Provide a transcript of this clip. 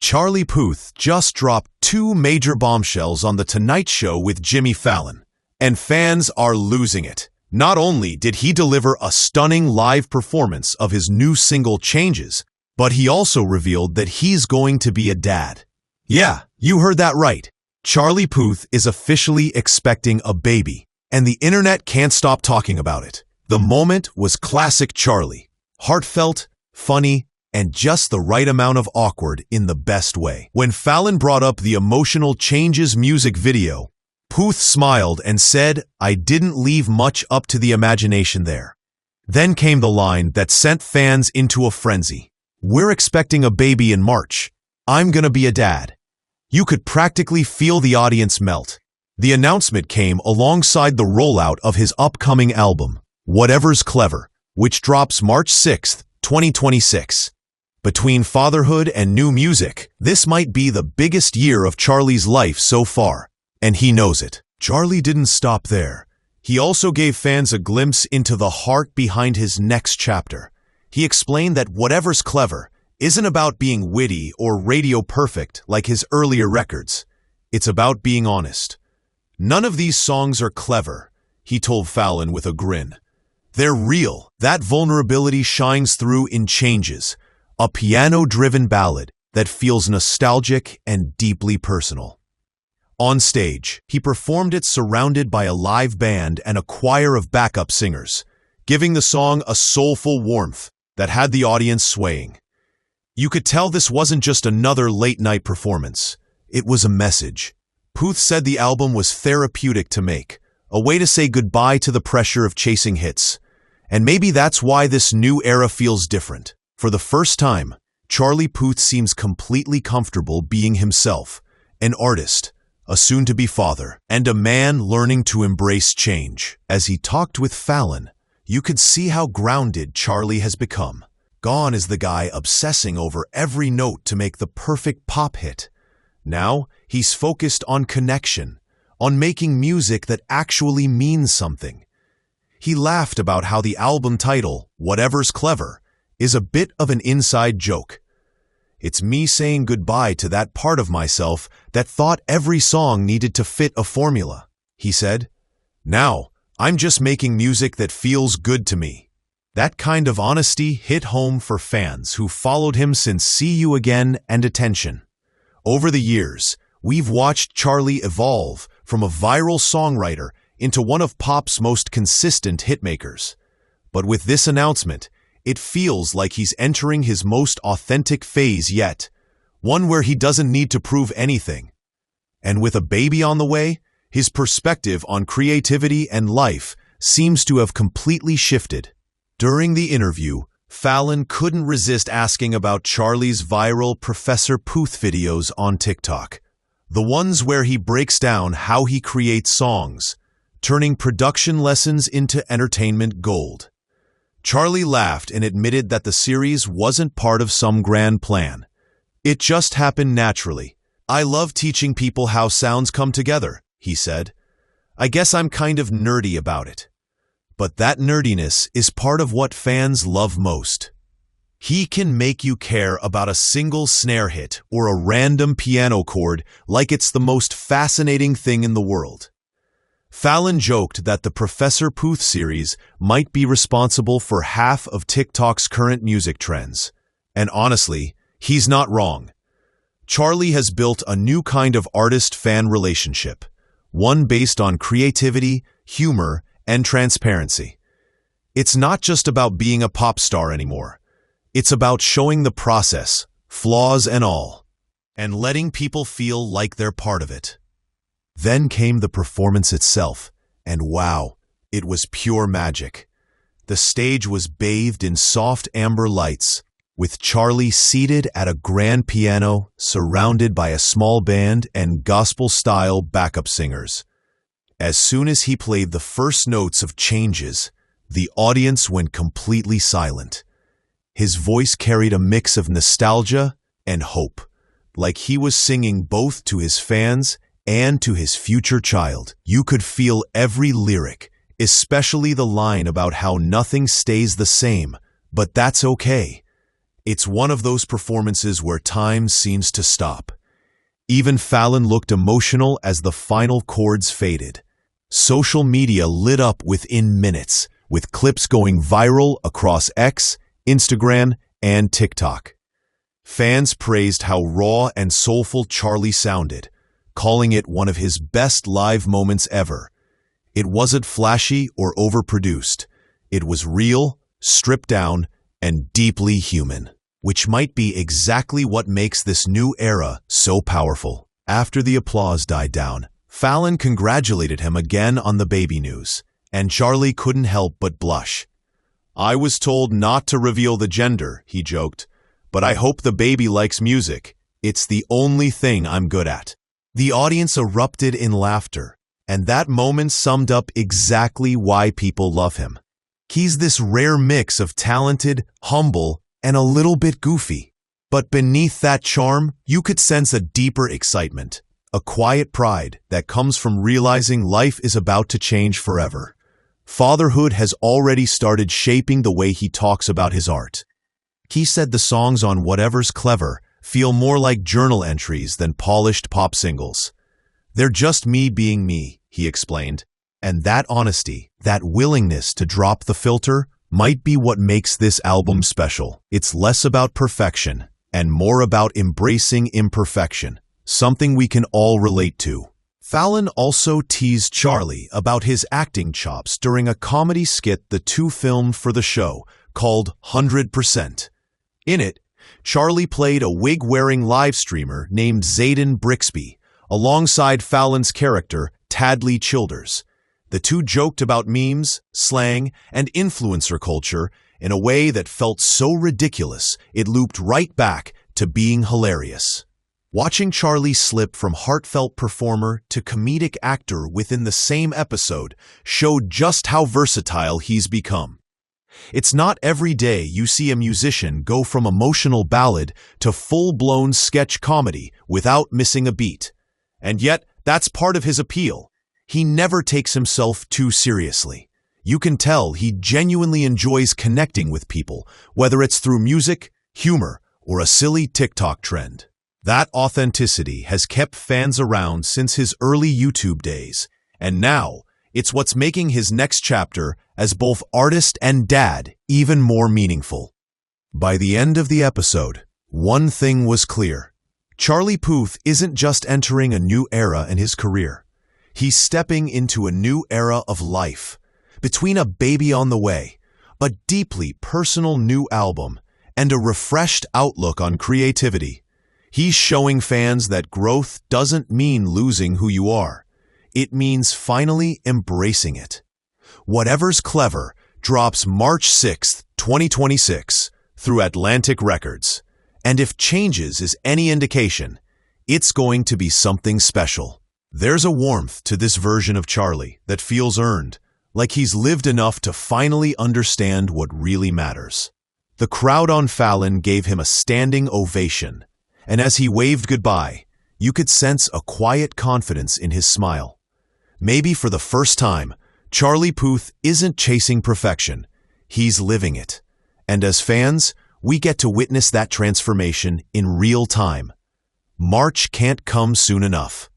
Charlie Puth just dropped two major bombshells on The Tonight Show with Jimmy Fallon, and fans are losing it. Not only did he deliver a stunning live performance of his new single Changes, but he also revealed that he's going to be a dad. Yeah, you heard that right. Charlie Puth is officially expecting a baby, and the internet can't stop talking about it. The moment was classic Charlie. Heartfelt, funny, and just the right amount of awkward in the best way. When Fallon brought up the emotional Changes music video, Puth smiled and said, "I didn't leave much up to the imagination there." Then came the line that sent fans into a frenzy. "We're expecting a baby in March. I'm gonna be a dad." You could practically feel the audience melt. The announcement came alongside the rollout of his upcoming album, Whatever's Clever, which drops March 6th, 2026. Between fatherhood and new music, this might be the biggest year of Charlie's life so far, and he knows it. Charlie didn't stop there. He also gave fans a glimpse into the heart behind his next chapter. He explained that Whatever's Clever isn't about being witty or radio perfect like his earlier records. It's about being honest. "None of these songs are clever," he told Fallon with a grin. "They're real." That vulnerability shines through in Changes, a piano-driven ballad that feels nostalgic and deeply personal. On stage, he performed it surrounded by a live band and a choir of backup singers, giving the song a soulful warmth that had the audience swaying. You could tell this wasn't just another late-night performance. It was a message. Puth said the album was therapeutic to make, a way to say goodbye to the pressure of chasing hits. And maybe that's why this new era feels different. For the first time, Charlie Puth seems completely comfortable being himself, an artist, a soon-to-be father, and a man learning to embrace change. As he talked with Fallon, you could see how grounded Charlie has become. Gone is the guy obsessing over every note to make the perfect pop hit. Now, he's focused on connection, on making music that actually means something. He laughed about how the album title, Whatever's Clever, is a bit of an inside joke. "It's me saying goodbye to that part of myself that thought every song needed to fit a formula," he said. "Now, I'm just making music that feels good to me." That kind of honesty hit home for fans who followed him since See You Again and Attention. Over the years, we've watched Charlie evolve from a viral songwriter into one of pop's most consistent hitmakers. But with this announcement, it feels like he's entering his most authentic phase yet, one where he doesn't need to prove anything. And with a baby on the way, his perspective on creativity and life seems to have completely shifted. During the interview, Fallon couldn't resist asking about Charlie's viral Professor Puth videos on TikTok, the ones where he breaks down how he creates songs, turning production lessons into entertainment gold. Charlie laughed and admitted that the series wasn't part of some grand plan. "It just happened naturally. I love teaching people how sounds come together," he said. "I guess I'm kind of nerdy about it." But that nerdiness is part of what fans love most. He can make you care about a single snare hit or a random piano chord like it's the most fascinating thing in the world. Fallon joked that the Professor Puth series might be responsible for half of TikTok's current music trends. And honestly, he's not wrong. Charlie has built a new kind of artist-fan relationship, one based on creativity, humor, and transparency. It's not just about being a pop star anymore. It's about showing the process, flaws and all, and letting people feel like they're part of it. Then came the performance itself, and wow, it was pure magic. The stage was bathed in soft amber lights, with Charlie seated at a grand piano surrounded by a small band and gospel-style backup singers. As soon as he played the first notes of Changes, the audience went completely silent. His voice carried a mix of nostalgia and hope, like he was singing both to his fans and to his future child. You could feel every lyric, especially the line about how nothing stays the same, but that's okay. It's one of those performances where time seems to stop. Even Fallon looked emotional as the final chords faded. Social media lit up within minutes, with clips going viral across X, Instagram, and TikTok. Fans praised how raw and soulful Charlie sounded, calling it one of his best live moments ever. It wasn't flashy or overproduced. It was real, stripped down, and deeply human, which might be exactly what makes this new era so powerful. After the applause died down, Fallon congratulated him again on the baby news, and Charlie couldn't help but blush. "I was told not to reveal the gender," he joked, "but I hope the baby likes music. It's the only thing I'm good at." The audience erupted in laughter, and that moment summed up exactly why people love him. He's this rare mix of talented, humble, and a little bit goofy. But beneath that charm, you could sense a deeper excitement, a quiet pride that comes from realizing life is about to change forever. Fatherhood has already started shaping the way he talks about his art. He said the songs on Whatever's Clever feel more like journal entries than polished pop singles. "They're just me being me," he explained. And that honesty, that willingness to drop the filter, might be what makes this album special. It's less about perfection and more about embracing imperfection, something we can all relate to. Fallon also teased Charlie about his acting chops during a comedy skit the two filmed for the show called 100%. In it, Charlie played a wig-wearing live streamer named Zayden Brixby, alongside Fallon's character, Tadley Childers. The two joked about memes, slang, and influencer culture in a way that felt so ridiculous it looped right back to being hilarious. Watching Charlie slip from heartfelt performer to comedic actor within the same episode showed just how versatile he's become. It's not every day you see a musician go from emotional ballad to full-blown sketch comedy without missing a beat. And yet, that's part of his appeal. He never takes himself too seriously. You can tell he genuinely enjoys connecting with people, whether it's through music, humor, or a silly TikTok trend. That authenticity has kept fans around since his early YouTube days, and now it's what's making his next chapter as both artist and dad even more meaningful. By the end of the episode, one thing was clear. Charlie Puth isn't just entering a new era in his career. He's stepping into a new era of life. Between a baby on the way, a deeply personal new album, and a refreshed outlook on creativity, he's showing fans that growth doesn't mean losing who you are. It means finally embracing it. Whatever's Clever drops March 6th, 2026, through Atlantic Records. And if Changes is any indication, it's going to be something special. There's a warmth to this version of Charlie that feels earned, like he's lived enough to finally understand what really matters. The crowd on Fallon gave him a standing ovation, and as he waved goodbye, you could sense a quiet confidence in his smile. Maybe for the first time, Charlie Puth isn't chasing perfection, he's living it. And as fans, we get to witness that transformation in real time. March can't come soon enough.